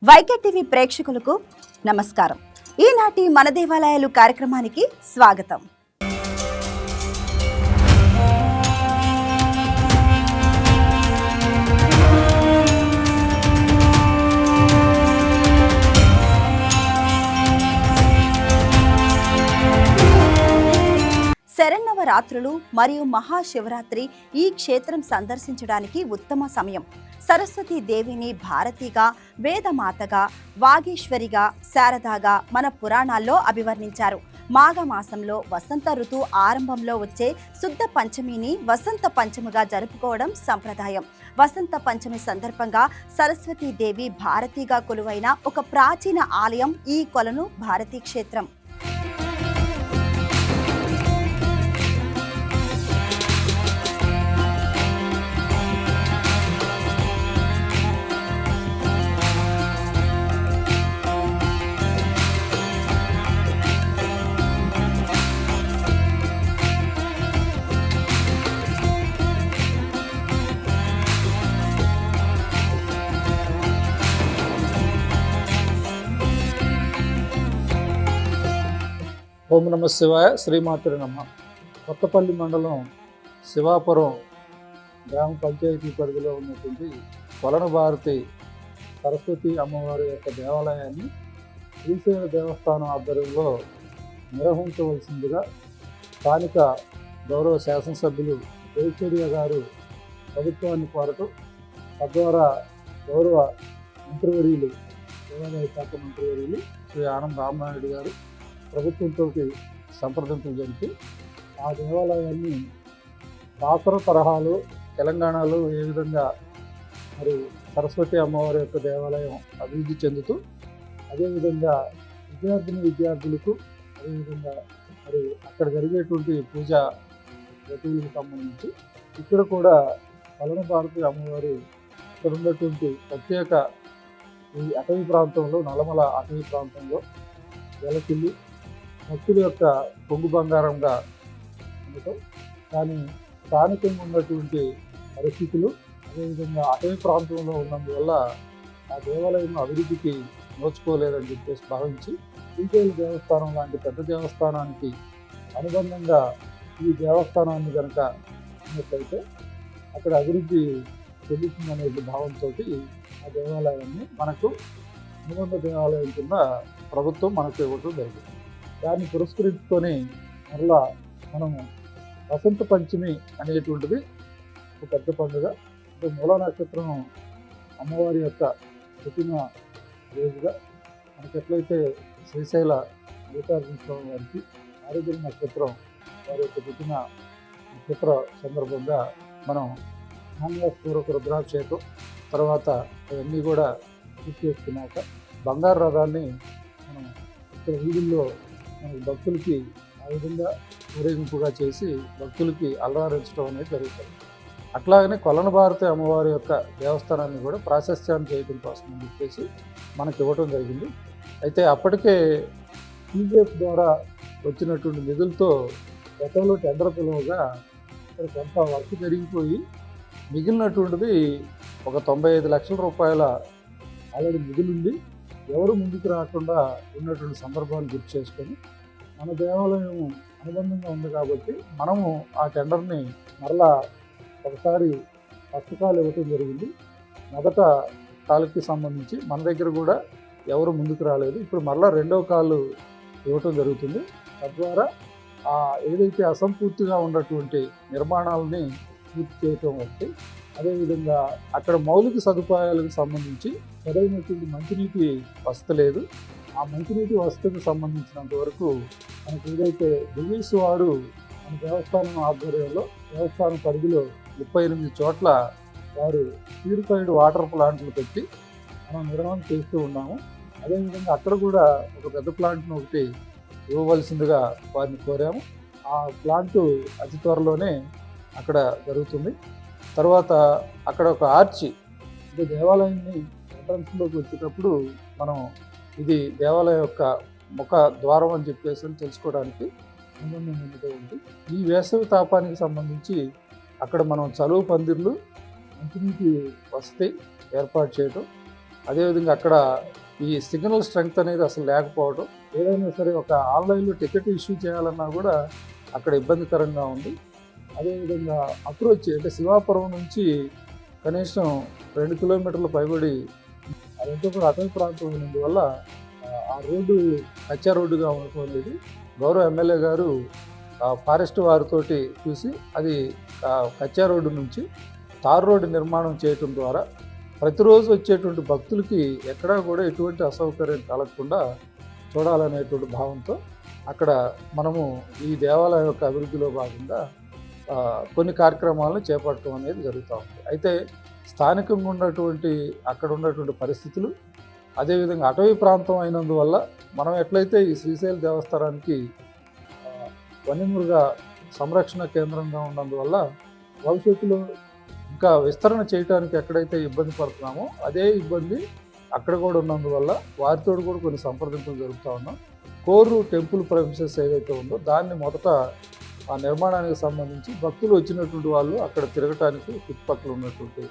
YK TV ప్రేక్షకులకు నమస్కారం. ఈనాటి మన దేవాలయాలు కార్యక్రమానికి స్వాగతం. శరన్నవరాత్రులు మరియు మహాశివరాత్రి ఈ క్షేత్రం సందర్శించడానికి ఉత్తమ సమయం. సరస్వతీ దేవిని భారతిగా, వేదమాతగా, వాగేశ్వరిగా, శారదాగా మన పురాణాల్లో అభివర్ణించారు. మాఘమాసంలో వసంత ఋతు ఆరంభంలో వచ్చే శుద్ధ పంచమిని వసంత పంచమిగా జరుపుకోవడం సంప్రదాయం. వసంత పంచమి సందర్భంగా సరస్వతీ దేవి భారతిగా కొలువైన ఒక ప్రాచీన ఆలయం ఈ కొలను భారతీ క్షేత్రం. ఓం నమ శివాయ. శ్రీమాతృ నమ. కొత్తపల్లి మండలం శివాపురం గ్రామ పంచాయతీ పరిధిలో ఉన్నటువంటి కొలను భారతి సరస్వతి అమ్మవారి యొక్క దేవాలయాన్ని శ్రీశైల దేవస్థానం ఆధ్వర్యంలో నిర్వహించవలసిందిగా స్థానిక గౌరవ శాసనసభ్యులు ఐశ్వర్య గారు ప్రభుత్వాన్ని కోరటం, తద్వారా గౌరవ మంత్రివర్యులు దేవాదాయ శాఖ మంత్రివర్యులు శ్రీ ఆనం రామనాయుడు గారు ప్రభుత్వంతో సంప్రదింపులు జరిపి ఆ దేవాలయాన్ని బాసర తరహాలో తెలంగాణలో ఏ విధంగా మరి సరస్వతి అమ్మవారి యొక్క దేవాలయం అభివృద్ధి చెందుతూ, అదేవిధంగా విద్యార్థులకు అదేవిధంగా మరి అక్కడ జరిగేటువంటి పూజా గతువులకు సంబంధించి ఇక్కడ కూడా కొలను భారతి అమ్మవారి ఇక్కడ ఉన్నటువంటి ప్రత్యేక ఈ అటవీ ప్రాంతంలో, నల్లమల అటవీ ప్రాంతంలో వెలసిల్లి భక్తుల యొక్క పొంగు బంగారంగా ఉండటం, కానీ స్థానికంగా ఉన్నటువంటి పరిస్థితులు అదేవిధంగా అటవీ ప్రాంతంలో ఉన్నందువల్ల ఆ దేవాలయం అభివృద్ధికి నోచుకోలేదని చెప్పేసి భావించి శ్రీశైల దేవస్థానం లాంటి పెద్ద దేవస్థానానికి అనుబంధంగా ఈ దేవస్థానాన్ని కనుక ఉన్నట్లయితే అక్కడ అభివృద్ధి చెందుతుందనే భావంతో ఆ దేవాలయాన్ని మనకు అనుబంధ దేవాలయం కింద ప్రభుత్వం మనకు ఇవ్వటం జరిగింది. దాన్ని పురస్కరించుకొని మరలా మనము వసంత పంచమి అనేటువంటిది ఒక పెద్ద పండుగ. అంటే మూల నక్షత్రం అమ్మవారి యొక్క పుట్టిన రోజుగా మనకి ఎట్లయితే శ్రీశైల మల్లికార్జున స్వామి వారికి ఆరోగ్య నక్షత్రం వారి యొక్క పుట్టిన నక్షత్ర సందర్భంగా మనం నాణ్యపూర్వక రుద్రాభిషేకం తర్వాత అవన్నీ కూడా పూర్తి చేసుకున్నాక బంగారు రథాన్ని మనం ఇక్కడ వీధుల్లో మనకి భక్తులకి ఆ విధంగా ఊరేగింపుగా చేసి భక్తులకి అలరారించడం అనేది జరుగుతుంది. అట్లాగనే కొలను భారతి అమ్మవారి యొక్క దేవస్థానాన్ని కూడా ప్రాశస్త్యాన్ని చేయడం కోసం అని చెప్పేసి మనకి ఇవ్వటం జరిగింది. అయితే అప్పటికే టీజీఎఫ్ ద్వారా వచ్చినటువంటి నిధులతో గతంలో టెండర్ పిలువగా ఇక్కడ కొంత వర్క్ జరిగిపోయి మిగిలినటువంటిది ఒక 95 లక్షల రూపాయల ఆల్రెడీ మిగులుండి ఎవరు ముందుకు రాకుండా ఉన్నటువంటి సందర్భాన్ని గుర్తు చేసుకొని మన దేవాలయం అనుబంధంగా ఉంది కాబట్టి మనము ఆ టెండర్ని మరలా ఒకసారి ఫస్ట్ కాల్ ఇవ్వటం జరిగింది. మొదట కాలుకి సంబంధించి మన దగ్గర కూడా ఎవరు ముందుకు రాలేదు. ఇప్పుడు మరలా రెండవ కాలు ఇవ్వటం జరుగుతుంది. తద్వారా ఏదైతే అసంపూర్తిగా ఉన్నటువంటి నిర్మాణాలని పూర్తి చేయటం ఒకటి, అదేవిధంగా అక్కడ మౌలిక సదుపాయాలకు సంబంధించి సరైనటువంటి మంచినీటి వసతి లేదు. ఆ మంచినీటి వసతికి సంబంధించినంత వరకు మనకు ఏదైతే డివిఎస్ వారు మన దేవస్థానం ఆధ్వర్యంలో దేవస్థానం పరిధిలో 38 చోట్ల వారు ప్యూరిఫైడ్ వాటర్ ప్లాంట్లు పెట్టి మనం నిర్వహణ చేస్తూ ఉన్నాము. అదేవిధంగా అక్కడ కూడా ఒక పెద్ద ప్లాంట్ను ఒకటి ఇవ్వవలసిందిగా వారిని కోరాము. ఆ ప్లాంటు అతి త్వరలోనే అక్కడ జరుగుతుంది. తర్వాత అక్కడ ఒక ఆర్చి, అంటే దేవాలయాన్ని ఎంట్రన్స్లోకి వచ్చేటప్పుడు మనం ఇది దేవాలయం యొక్క ముఖ ద్వారం అని చెప్పేసి తెలుసుకోవడానికి అనుబంధం ఉంది. ఈ వేసవి తాపానికి సంబంధించి అక్కడ మనం చలువ పందిర్లు, మంచినీటి వసతి ఏర్పాటు చేయడం, అదేవిధంగా అక్కడ ఈ సిగ్నల్ స్ట్రెంగ్త్ అనేది అసలు లేకపోవడం, ఏదైనా సరే ఒక ఆన్లైన్లో టికెట్ ఇష్యూ చేయాలన్నా కూడా అక్కడ ఇబ్బందికరంగా ఉంది. అదేవిధంగా అప్రోచ్ అంటే శివాపురం నుంచి కనీసం 2 కిలోమీటర్ల పైబడి అదంతా కూడా అటవీ ప్రాంతం ఉన్నందువల్ల ఆ రోడ్డు కచ్చా రోడ్డుగా ఉండటం అనేది గౌరవ ఎమ్మెల్యే గారు ఫారెస్ట్ వారితోటి చూసి అది కచ్చా రోడ్డు నుంచి తార్ రోడ్డు నిర్మాణం చేయటం ద్వారా ప్రతిరోజు వచ్చేటువంటి భక్తులకి ఎక్కడా కూడా ఎటువంటి అసౌకర్యం కలగకుండా చూడాలనేటువంటి భావంతో అక్కడ మనము ఈ దేవాలయం యొక్క అభివృద్ధిలో భాగంగా కొన్ని కార్యక్రమాలను చేపట్టడం అనేది జరుగుతూ ఉంది. అయితే స్థానికంగా ఉన్నటువంటి అక్కడ ఉన్నటువంటి పరిస్థితులు, అదేవిధంగా అటవీ ప్రాంతం అయినందువల్ల మనం ఎట్లయితే ఈ శ్రీశైల దేవస్థానానికి వన్యమృగ సంరక్షణ కేంద్రంగా ఉన్నందువల్ల భవిష్యత్తులో ఇంకా విస్తరణ చేయడానికి ఎక్కడైతే ఇబ్బంది పడుతున్నామో అదే ఇబ్బంది అక్కడ కూడా ఉన్నందువల్ల వారితో కూడా కొన్ని సంప్రదింపులు జరుపుతూ ఉన్నాం. కోరు టెంపుల్ ప్రెమిసెస్ ఏదైతే ఉందో దాన్ని మొదట ఆ నిర్మాణానికి సంబంధించి భక్తులు వచ్చినటువంటి వాళ్ళు అక్కడ తిరగటానికి చుట్టుపక్కల ఉన్నటువంటి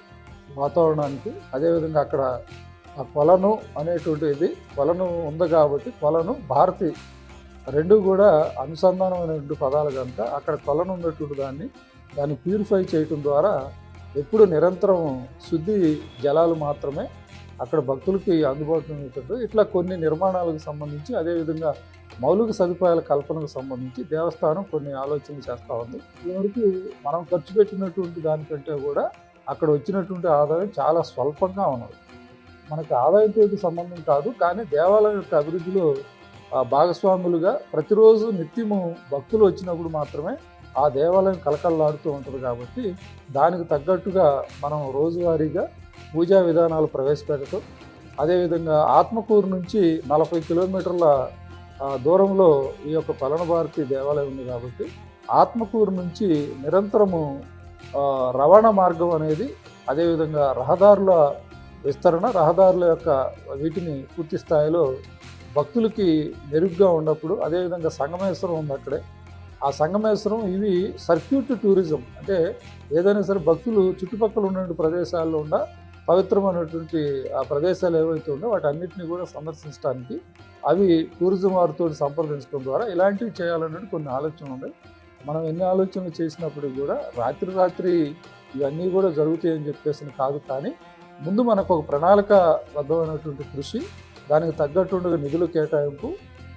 వాతావరణానికి, అదేవిధంగా అక్కడ ఆ కొలను అనేటువంటిది కొలను ఉంది కాబట్టి కొలను భారతి రెండు కూడా అనుసంధానమైనటువంటి పదాలు కనుక అక్కడ కొలను ఉన్నటువంటి దాన్ని ప్యూరిఫై చేయటం ద్వారా ఎప్పుడు నిరంతరం శుద్ధి జలాలు మాత్రమే అక్కడ భక్తులకి అందుబాటులో ఉంటుంది. ఇట్లా కొన్ని నిర్మాణాలకు సంబంధించి, అదేవిధంగా మౌలిక సదుపాయాల కల్పనకు సంబంధించి దేవస్థానం కొన్ని ఆలోచనలు చేస్తూ ఉంది. ఇదివరకు మనం ఖర్చు పెట్టినటువంటి దానికంటే కూడా అక్కడ వచ్చినటువంటి ఆదాయం చాలా స్వల్పంగా ఉన్నది. మనకి ఆదాయంతో సంబంధం కాదు, కానీ దేవాలయం యొక్క అభివృద్ధిలో భాగస్వాములుగా ప్రతిరోజు నిత్యము భక్తులు వచ్చినప్పుడు మాత్రమే ఆ దేవాలయం కలకల్లాడుతూ ఉంటుంది. కాబట్టి దానికి తగ్గట్టుగా మనం రోజువారీగా పూజా విధానాలు ప్రవేశపెట్టడం, అదేవిధంగా ఆత్మకూరు నుంచి 40 కిలోమీటర్ల దూరంలో ఈ యొక్క పలనభారతి దేవాలయం ఉంది కాబట్టి ఆత్మకూరు నుంచి నిరంతరము రవాణా మార్గం అనేది, అదేవిధంగా రహదారుల విస్తరణ, రహదారుల యొక్క వీటిని పూర్తి స్థాయిలో భక్తులకి మెరుగ్గా ఉన్నప్పుడు, అదేవిధంగా సంగమేశ్వరం ఉంది అక్కడే, ఆ సంగమేశ్వరం ఇవి సర్క్యూట్ టూరిజం అంటే ఏదైనా సరే భక్తులు చుట్టుపక్కల ఉన్నటువంటి ప్రదేశాల్లో ఉన్న పవిత్రమైనటువంటి ఆ ప్రదేశాలు ఏవైతే ఉన్నాయో వాటి అన్నింటినీ కూడా సందర్శించడానికి అవి టూరిజం వారితో సంప్రదించడం ద్వారా ఇలాంటివి చేయాలన్నట్టు కొన్ని ఆలోచనలు ఉన్నాయి. మనం ఎన్ని ఆలోచనలు చేసినప్పుడు కూడా రాత్రి ఇవన్నీ కూడా జరుగుతాయని చెప్పేసి కాదు, కానీ ముందు మనకు ఒక ప్రణాళికాబద్ధమైనటువంటి కృషి, దానికి తగ్గట్టుగా నిధులు కేటాయింపు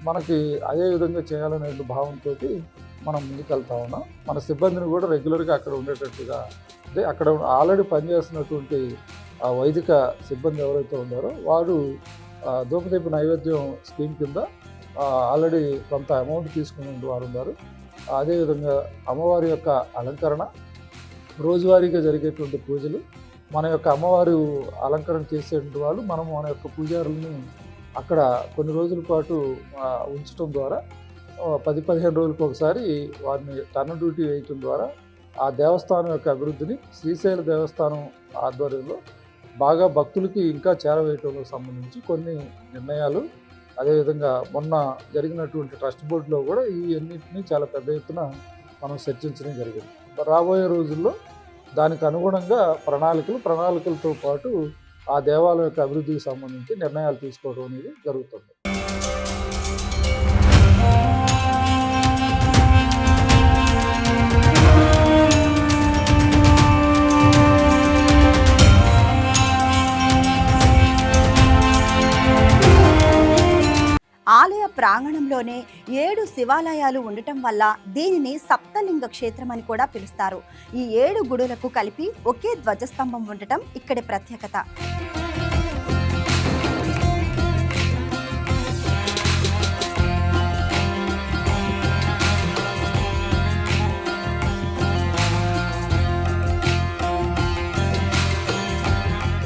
మనకి అదే విధంగా చేయాలనే భావంతో మనం ముందుకెళ్తా ఉన్నాం. మన సిబ్బందిని కూడా రెగ్యులర్గా అక్కడ ఉండేటట్టుగా, అదే అక్కడ ఆల్రెడీ పనిచేస్తున్నటువంటి వైదిక సిబ్బంది ఎవరైతే ఉన్నారో వారు ధూపదీప నైవేద్యం స్కీమ్ కింద ఆల్రెడీ కొంత అమౌంట్ తీసుకునే వారు ఉన్నారు. అదేవిధంగా అమ్మవారి యొక్క అలంకరణ, రోజువారీగా జరిగేటువంటి పూజలు, మన యొక్క అమ్మవారు అలంకరణ చేసేటువంటి వాళ్ళు మనము మన యొక్క పూజారులని అక్కడ కొన్ని రోజుల పాటు ఉంచడం ద్వారా 10-15 రోజులకు ఒకసారి వారిని టర్న్ డ్యూటీ వేయటం ద్వారా ఆ దేవస్థానం యొక్క అభివృద్ధిని శ్రీశైల దేవస్థానం ఆధ్వర్యంలో బాగా భక్తులకి ఇంకా చేరవేయటంలో సంబంధించి కొన్ని నిర్ణయాలు, అదేవిధంగా మొన్న జరిగినటువంటి ట్రస్ట్ బోర్డులో కూడా ఈ అన్నింటినీ చాలా పెద్ద ఎత్తున మనం చర్చించడం జరిగింది. రాబోయే రోజుల్లో దానికి అనుగుణంగా ప్రణాళికలతో పాటు ఆ దేవాలయం యొక్క అభివృద్ధికి సంబంధించి నిర్ణయాలు తీసుకోవడం అనేది జరుగుతుంది. ఆలయ ప్రాంగణంలోనే 7 శివాలయాలు ఉండటం వల్ల దీనిని సప్తలింగ క్షేత్రం అని కూడా పిలుస్తారు. ఈ 7 గుడులకు కలిపి ఒకే ధ్వజస్తంభం ఉండటం ఇక్కడి ప్రత్యేకత.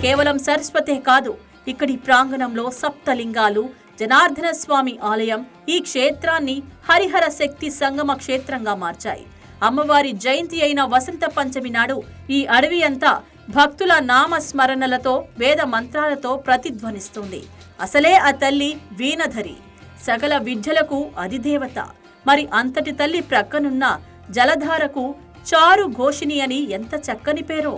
కేవలం సరస్వతే కాదు, ఇక్కడి ప్రాంగణంలో సప్తలింగాలు, జనార్దన స్వామి ఆలయం ఈ క్షేత్రాన్ని హరిహర శక్తి సంగమ క్షేత్రంగా మార్చాయి. అమ్మవారి జయంతి అయిన వసంత పంచమి నాడు ఈ అడవి అంతా భక్తుల నామస్మరణలతో, వేద మంత్రాలతో ప్రతిధ్వనిస్తుంది. అసలే ఆ తల్లి వీణధరి, సకల విద్యలకు అధిదేవత. మరి అంతటి తల్లి ప్రక్కనున్న జలధారకు చారు ఘోషిని అని ఎంత చక్కని పేరో.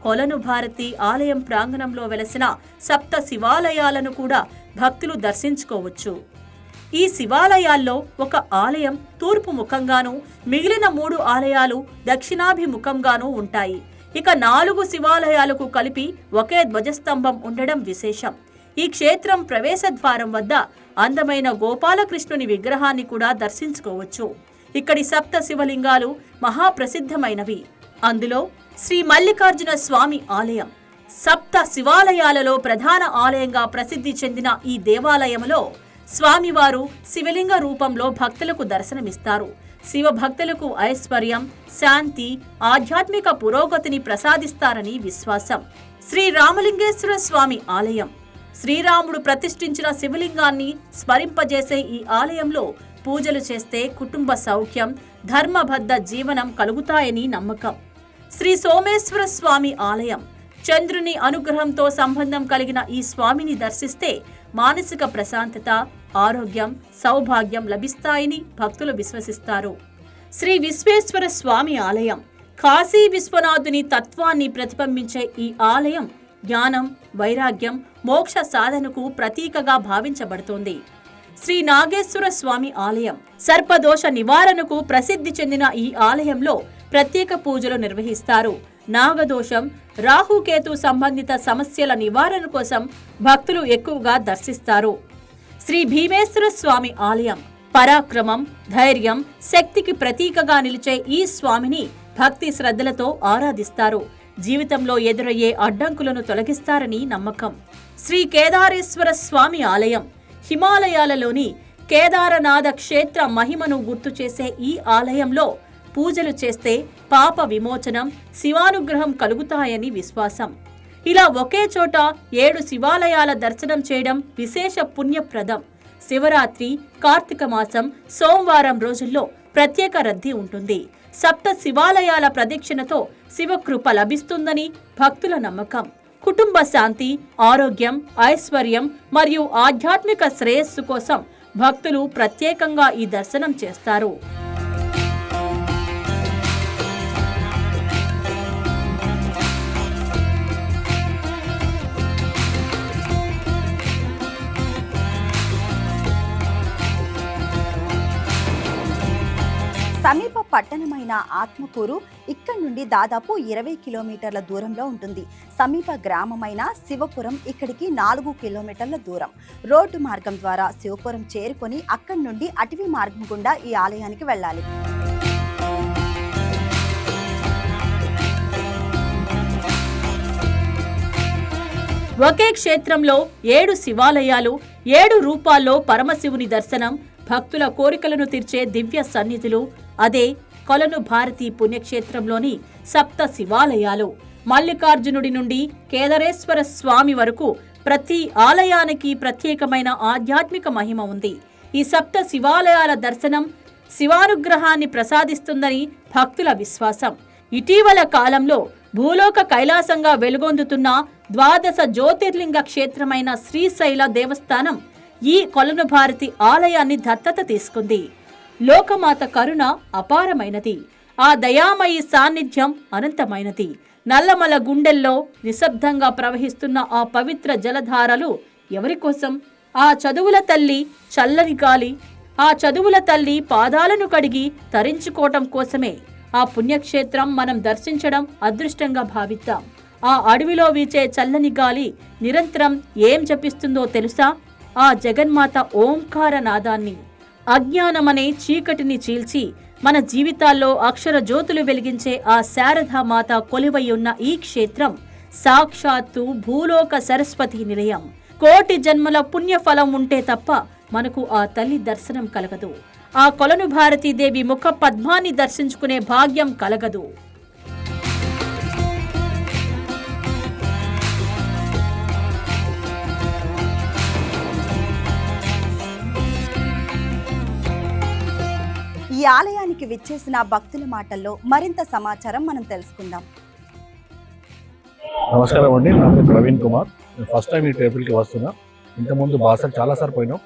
కొలను భారతి ఆలయం ప్రాంగణంలో వెలసిన సప్త శివాలయాలను కూడా భక్తులు దర్శించుకోవచ్చు. ఈ శివాలయాల్లో ఒక ఆలయం తూర్పు ముఖంగాను, మిగిలిన 3 ఆలయాలు దక్షిణాభిముఖంగానూ ఉంటాయి. ఇక 4 శివాలయాలకు కలిపి ఒకే ధ్వజస్తంభం ఉండడం విశేషం. ఈ క్షేత్రం ప్రవేశ ద్వారం వద్ద అందమైన గోపాలకృష్ణుని విగ్రహాన్ని కూడా దర్శించుకోవచ్చు. ఇక్కడి సప్త శివలింగాలు మహాప్రసిద్ధమైనవి. అందులో శ్రీ మల్లికార్జున స్వామి ఆలయం సప్త శివాలయాలలో ప్రధాన ఆలయంగా ప్రసిద్ధి చెందిన ఈ దేవాలయంలో స్వామివారు శివలింగ రూపంలో భక్తులకు దర్శనమిస్తారు. శివ భక్తులకు ఐశ్వర్యం, శాంతి, ఆధ్యాత్మిక పురోగతిని ప్రసాదిస్తారని విశ్వాసం. శ్రీ రామలింగేశ్వర స్వామి ఆలయం శ్రీరాముడు ప్రతిష్ఠించిన శివలింగాన్ని స్మరింపజేసే ఈ ఆలయంలో పూజలు చేస్తే కుటుంబ సౌఖ్యం, ధర్మబద్ధ జీవనం కలుగుతాయని నమ్మకం. శ్రీ సోమేశ్వర స్వామి ఆలయం చంద్రుని అనుగ్రహంతో సంబంధం కలిగిన ఈ స్వామిని దర్శిస్తే మానసిక ప్రశాంతత, ఆరోగ్యం, సౌభాగ్యం లభిస్తాయని భక్తులు విశ్వసిస్తారు. శ్రీ విశ్వేశ్వర స్వామి ఆలయం కాశీ విశ్వనాథుని తత్వాన్ని ప్రతిబింబించే ఈ ఆలయం జ్ఞానం, వైరాగ్యం, మోక్ష సాధనకు ప్రతీకగా భావించబడుతోంది. శ్రీ నాగేశ్వర స్వామి ఆలయం సర్పదోష నివారణకు ప్రసిద్ధి చెందిన ఈ ఆలయంలో ప్రత్యేక పూజలు నిర్వహిస్తారు. నాగదోషం, రాహుకేతు సంబంధిత సమస్యల నివారణ కోసం భక్తులు ఎక్కువగా దర్శిస్తారు. శ్రీ భీమేశ్వర స్వామి ఆలయం పరాక్రమం, ధైర్యం, శక్తికి ప్రతీకగా నిలిచే ఈ స్వామిని భక్తి శ్రద్ధలతో ఆరాధిస్తారు. జీవితంలో ఎదురయ్యే అడ్డంకులను తొలగిస్తారని నమ్మకం. శ్రీ కేదారేశ్వర స్వామి ఆలయం హిమాలయాలలోని కేదారనాథ క్షేత్ర మహిమను గుర్తు చేసే ఈ ఆలయంలో పూజలు చేస్తే పాప విమోచనం, శివానుగ్రహం కలుగుతాయని విశ్వాసం. ఇలా ఒకే చోట 7 శివాలయాల దర్శనం చేయడం విశేష పుణ్యప్రదం. శివరాత్రి, కార్తీక మాసం, సోమవారం రోజుల్లో ప్రత్యేక రద్దీ ఉంటుంది. సప్త శివాలయాల ప్రదక్షిణతో శివకృప లభిస్తుందని భక్తుల నమ్మకం. కుటుంబ శాంతి, ఆరోగ్యం, ఐశ్వర్యం మరియు ఆధ్యాత్మిక శ్రేయస్సు కోసం భక్తులు ప్రత్యేకంగా ఈ దర్శనం చేస్తారు. సమీప పట్టణమైన ఆత్మకూరు ఇక్కడి నుండి దాదాపు 20 కిలోమీటర్ల దూరంలో ఉంటుంది. సమీప గ్రామమైన శివపురం ఇక్కడికి 4 కిలోమీటర్ల దూరం. రోడ్డు మార్గం ద్వారా శివపురం చేరుకొని అక్కడి నుండి అటవీ మార్గం గుండా ఈ ఆలయానికి వెళ్ళాలి. ఒకే క్షేత్రంలో 7 శివాలయాలు, 7 రూపాల్లో పరమశివుని దర్శనం, భక్తుల కోరికలను తీర్చే దివ్య సన్నిధులు. అదే కొలను భారతి పుణ్యక్షేత్రంలోని సప్త శివాలయాలు. మల్లికార్జునుడి నుండి కేదారేశ్వర స్వామి వరకు ప్రతి ఆలయానికి ప్రత్యేకమైన ఆధ్యాత్మిక మహిమ ఉంది. ఈ సప్త శివాలయాల దర్శనం శివానుగ్రహాన్ని ప్రసాదిస్తుందని భక్తుల విశ్వాసం. ఇటీవల కాలంలో భూలోక కైలాసంగా వెలుగొందుతున్న 12 జ్యోతిర్లింగ క్షేత్రమైన శ్రీశైల దేవస్థానం ఈ కొలను భారతి ఆలయాన్ని దత్తత తీసుకుంది. లోకమాత కరుణ అపారమైనది. ఆ దయామయి సాన్నిధ్యం అనంతమైనది. నల్లమల గుండెల్లో నిశ్శబ్దంగా ప్రవహిస్తున్న ఆ పవిత్ర జలధారలు ఎవరి కోసం? ఆ చదువుల తల్లి చల్లని గాలి, ఆ చదువుల తల్లి పాదాలను కడిగి తరించుకోవటం కోసమే. ఆ పుణ్యక్షేత్రం మనం దర్శించడం అదృష్టంగా భావిద్దాం. ఆ అడవిలో వీచే చల్లని గాలి నిరంతరం ఏం జపిస్తుందో తెలుసా? ఆ జగన్మాత ఓంకార నాదాన్ని. అజ్ఞానమనే చీకటిని చీల్చి మన జీవితాల్లో అక్షర జ్యోతులు వెలిగించే ఆ శారదామాత కొలువై ఉన్న ఈ క్షేత్రం సాక్షాత్తు భూలోక సరస్వతి నిలయం. కోటి జన్మల పుణ్యఫలం ఉంటే తప్ప మనకు ఆ తల్లి దర్శనం కలగదు. ఆ కొలను భారతీదేవి ముఖ పద్మాన్ని దర్శించుకునే భాగ్యం కలగదు. ఈ ఆలయానికి విచ్చేసిన భక్తుల మాటల్లో మరింత సమాచారం మనం తెలుసుకుందాం. నమస్కారం అండి, నా పేరు ప్రవీణ్ కుమార్. నేను ఫస్ట్ టైం ఈ టెంపుల్కి వస్తున్నా. ఇంతకుముందు బాసర్ చాలాసార్లు పోయినాం,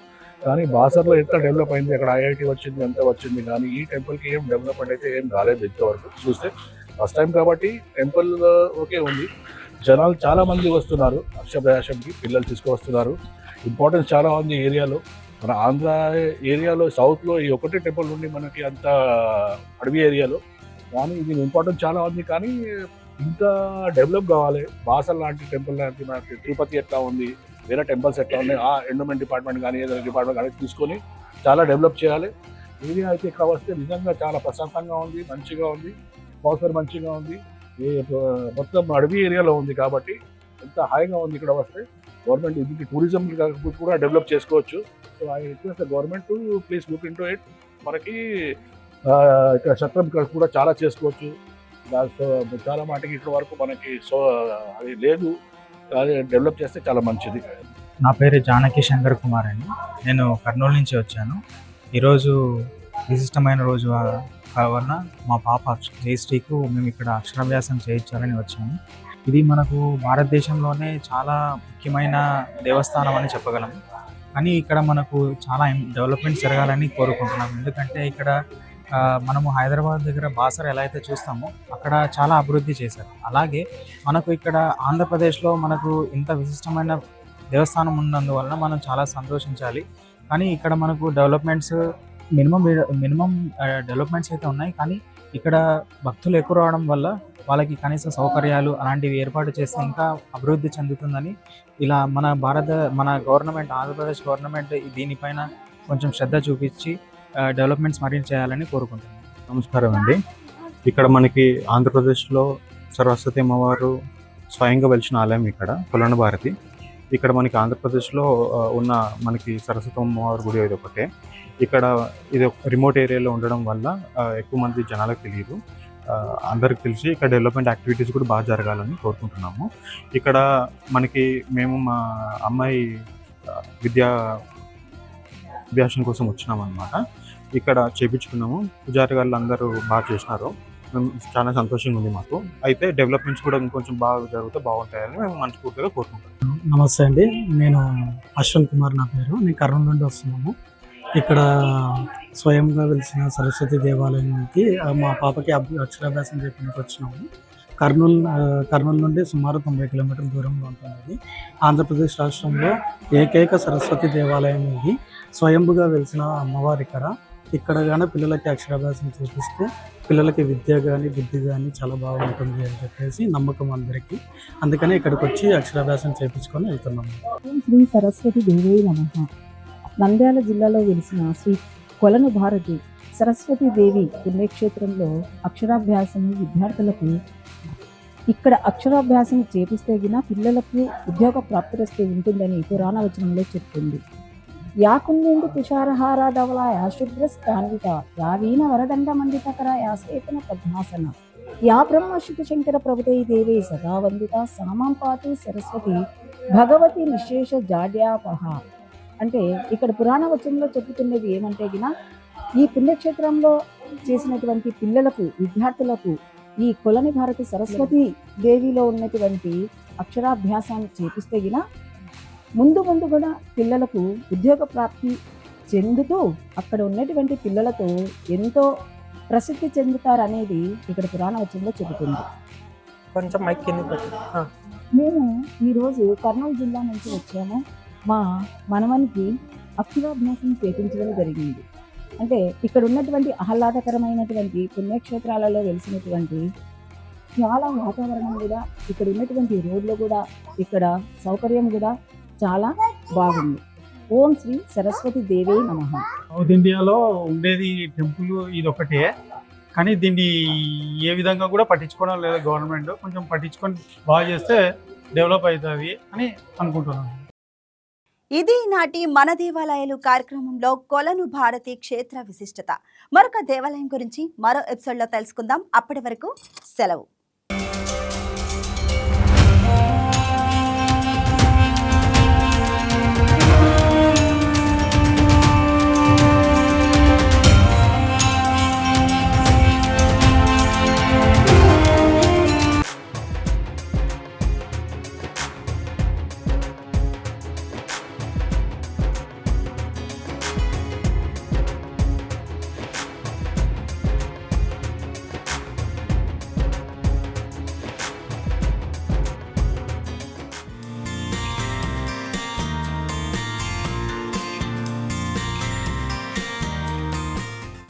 కానీ బాసర్లో ఎంత డెవలప్ అయింది, అక్కడ ఐఐటి వచ్చింది, ఎంత వచ్చింది, కానీ ఈ టెంపుల్కి ఏం డెవలప్మెంట్ అయితే ఏం రాలేదు ఇంతవరకు. చూస్తే ఫస్ట్ టైం కాబట్టి టెంపుల్ ఓకే ఉంది. జనాలు చాలా మంది వస్తున్నారు అక్షరాభ్యాసంకి, పిల్లలు తీసుకువస్తున్నారు. ఇంపార్టెన్స్ చాలా ఉంది ఏరియాలో. మన ఆంధ్ర ఏరియాలో సౌత్లో ఈ ఒకటే టెంపుల్ ఉంది మనకి, అంత అడవి ఏరియాలో. కానీ దీని ఇంపార్టెన్స్ చాలా ఉంది. కానీ ఇంకా డెవలప్ కావాలి. బాసల్ లాంటి టెంపుల్ లాంటి మనకి తిరుపతి ఎట్లా ఉంది, వేరే టెంపుల్స్ ఎట్లా ఉన్నాయి, ఆ ఎండోమెంట్ డిపార్ట్మెంట్ కానీ ఏదైనా డిపార్ట్మెంట్ కానీ తీసుకొని చాలా డెవలప్ చేయాలి. ఏరియా అయితే ఇక్కడ వస్తే నిజంగా చాలా ప్రశాంతంగా ఉంది, మంచిగా ఉంది, అట్మాస్ఫియర్ మంచిగా ఉంది. మొత్తం అడవి ఏరియాలో ఉంది కాబట్టి ఎంత హాయిగా ఉంది. ఇక్కడ వస్తే గవర్నమెంట్ ఇది టూరిజం కూడా డెవలప్ చేసుకోవచ్చు. So I request the government to please look into it. మనకి ఇక్కడ సత్రం కూడా చాలా చేసుకోవచ్చు. చాలా మాటకి ఇక్కడ వరకు మనకి సో అది లేదు, అది డెవలప్ చేస్తే చాలా మంచిది. నా పేరు జానకి శంకర్ కుమార్ అండి. నేను కర్నూలు నుంచి వచ్చాను. ఈరోజు విశిష్టమైన రోజు వలన మా పాప జయశ్రీకు మేము ఇక్కడ అక్షరాభ్యాసం చేయించాలని వచ్చాము. ఇది మనకు భారతదేశంలోనే చాలా ముఖ్యమైన దేవస్థానం అని చెప్పగలం. కానీ ఇక్కడ మనకు చాలా డెవలప్మెంట్ జరగాలని కోరుకుంటున్నాం. ఎందుకంటే ఇక్కడ మనము హైదరాబాద్ దగ్గర బాసర ఎలా అయితే చూస్తామో అక్కడ చాలా అభివృద్ధి చేశారు. అలాగే మనకు ఇక్కడ ఆంధ్రప్రదేశ్లో మనకు ఇంత విశిష్టమైన దేవస్థానం ఉన్నందువలన మనం చాలా సంతోషించాలి. కానీ ఇక్కడ మనకు డెవలప్మెంట్స్ మినిమం డెవలప్మెంట్స్ అయితే ఉన్నాయి. కానీ ఇక్కడ భక్తులు ఎక్కువ రావడం వల్ల వాళ్ళకి కనీస సౌకర్యాలు అలాంటివి ఏర్పాటు చేస్తే ఇంకా అభివృద్ధి చెందుతుందని ఇలా మన గవర్నమెంట్, ఆంధ్రప్రదేశ్ గవర్నమెంట్ దీనిపైన కొంచెం శ్రద్ధ చూపించి డెవలప్మెంట్స్ మరింత చేయాలని కోరుకుంటున్నాను. నమస్కారం అండి. ఇక్కడ మనకి ఆంధ్రప్రదేశ్లో సరస్వతి అమ్మవారు స్వయంగా వెలిసిన ఆలయం ఇక్కడ కొలను భారతి. ఇక్కడ మనకి ఆంధ్రప్రదేశ్లో ఉన్న మనకి సరస్వతి అమ్మవారి గుడి ఇది ఒకటే. ఇక్కడ ఇది రిమోట్ ఏరియాలో ఉండడం వల్ల ఎక్కువ మంది జనాలకు తెలియదు. అందరికి తెలిసి ఇక్కడ డెవలప్మెంట్ యాక్టివిటీస్ కూడా బాగా జరగాలని కోరుకుంటున్నాము. ఇక్కడ మనకి మేము మా అమ్మాయి విద్యాభ్యాసం కోసం వచ్చినాం అన్నమాట. ఇక్కడ చేయించుకున్నాము. పూజారి గారు అందరూ బాగా చేసినారు. మేము చాలా సంతోషంగా ఉంది మాకు. అయితే డెవలప్మెంట్స్ కూడా ఇంకొంచెం బాగా జరిగితే బాగుంటాయని మేము మనస్ఫూర్తిగా కోరుకుంటాం. నమస్తే అండి, నేను అశ్వంత్ కుమార్ నా పేరు. నేను కర్నూలు నుండి వస్తున్నాము. ఇక్కడ స్వయంగా వెలిసిన సరస్వతి దేవాలయానికి మా పాపకి అక్షరాభ్యాసం చేయడానికి వచ్చినాము. కర్నూలు నుండి సుమారు 90 కిలోమీటర్ల దూరంలో ఉంటుంది. ఇది ఆంధ్రప్రదేశ్ రాష్ట్రంలో ఏకైక సరస్వతి దేవాలయం. ఇది స్వయంభుగా వెలిసిన అమ్మవారు ఇక్కడ కానీ పిల్లలకి అక్షరాభ్యాసం చేపిస్తే పిల్లలకి విద్య కానీ బుద్ధి కానీ చాలా బాగుంటుంది అని చెప్పేసి నమ్మకం అందరికీ. అందుకని ఇక్కడికి వచ్చి అక్షరాభ్యాసం చేయించుకొని వెళ్తున్నాము. శ్రీ సరస్వతి దేవే నమః. నంద్యాల జిల్లాలో వెలిసిన శ్రీ కొలను భారతి సరస్వతి దేవి పుణ్యక్షేత్రంలో అక్షరాభ్యాసము విద్యార్థులకు ఇక్కడ అక్షరాభ్యాసం చేపిస్తే గిన పిల్లలకు ఉద్యోగ ప్రాప్తిరస్తే ఉంటుందని పురాణ వచనంలో చెప్తుంది. యాకుందేందు తుషారహార ధవలాయ శుభ్రస్థాన్విత యావీన వరదండ మండితకర యాసేతన పద్మాసన యా బ్రహ్మశ్రుతి శంకర ప్రభుతై దేవే సదా వందిత సామాం పాతు సరస్వతి భగవతి నిశేష జాడ్యాపహ. అంటే ఇక్కడ పురాణ వచనంలో చెప్పుతున్నది ఏమంటే గిన ఈ పుణ్యక్షేత్రంలో చేసినటువంటి పిల్లలకు విద్యార్థులకు ఈ కొలని భారతి సరస్వతి దేవిలో ఉన్నటువంటి అక్షరాభ్యాసాన్ని చేపిస్తే గిన ముందు కూడా పిల్లలకు ఉద్యోగ ప్రాప్తి చెందుతూ అక్కడ ఉన్నటువంటి పిల్లలతో ఎంతో ప్రసిద్ధి చెందుతారనేది ఇక్కడ పురాణ వచనంలో చెబుతుంది. కొంచెం మైక్ కింద పెట్టు. మేము ఈరోజు కర్నూలు జిల్లా నుంచి వచ్చాము. మా మనవనికి అక్షరాభ్యాసం చేపించడం జరిగింది. అంటే ఇక్కడ ఉన్నటువంటి ఆహ్లాదకరమైనటువంటి పుణ్యక్షేత్రాలలో వెలిసినటువంటి చాలా వాతావరణం కూడా, ఇక్కడ ఉన్నటువంటి రోడ్లు కూడా, ఇక్కడ సౌకర్యం కూడా చాలా బాగుంది. ఓం శ్రీ సరస్వతి దేవే నమః. సౌత్ ఇండియాలో ఉండేది టెంపుల్ ఇది ఒకటే. కానీ దీన్ని ఏ విధంగా కూడా పట్టించుకోవడం లేదు గవర్నమెంట్. కొంచెం పట్టించుకొని బాగా చేస్తే డెవలప్ అవుతుంది అని అనుకుంటున్నాను. ఇది నాటి మన దేవాలయాలు కార్యక్రమంలో కొలను భారతి క్షేత్ర విశిష్టత. మరొక దేవాలయం గురించి మరో ఎపిసోడ్లో తెలుసుకుందాం. అప్పటి వరకు సెలవు.